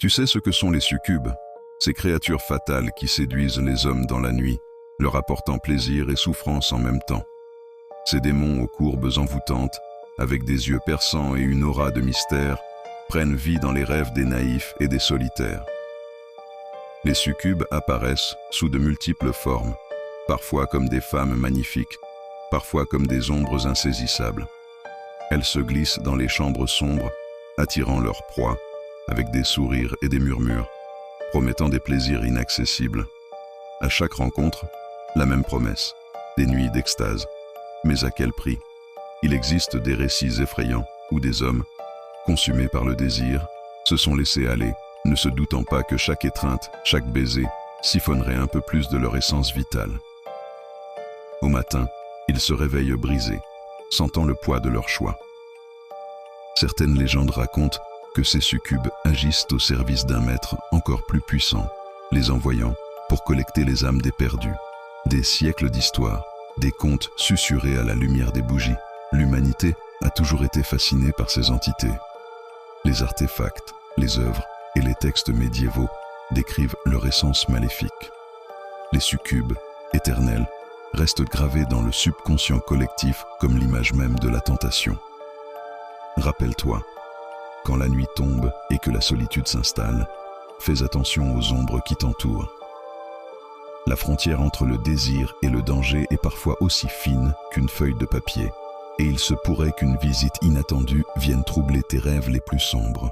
Tu sais ce que sont les succubes? Ces créatures fatales qui séduisent les hommes dans la nuit, leur apportant plaisir et souffrance en même temps. Ces démons aux courbes envoûtantes, avec des yeux perçants et une aura de mystère, prennent vie dans les rêves des naïfs et des solitaires. Les succubes apparaissent sous de multiples formes, parfois comme des femmes magnifiques, parfois comme des ombres insaisissables. Elles se glissent dans les chambres sombres, attirant leur proie, avec des sourires et des murmures, promettant des plaisirs inaccessibles. À chaque rencontre, la même promesse, des nuits d'extase. Mais à quel prix? Il existe des récits effrayants où des hommes, consumés par le désir, se sont laissés aller, ne se doutant pas que chaque étreinte, chaque baiser, siphonnerait un peu plus de leur essence vitale. Au matin, ils se réveillent brisés, sentant le poids de leur choix. Certaines légendes racontent que ces succubes agissent au service d'un maître encore plus puissant, les envoyant pour collecter les âmes des perdus. Des siècles d'histoire, des contes susurrés à la lumière des bougies. L'humanité a toujours été fascinée par ces entités. Les artefacts, les œuvres et les textes médiévaux décrivent leur essence maléfique. Les succubes, éternelles, restent gravés dans le subconscient collectif comme l'image même de la tentation. Rappelle-toi, quand la nuit tombe et que la solitude s'installe, fais attention aux ombres qui t'entourent. La frontière entre le désir et le danger est parfois aussi fine qu'une feuille de papier, et il se pourrait qu'une visite inattendue vienne troubler tes rêves les plus sombres.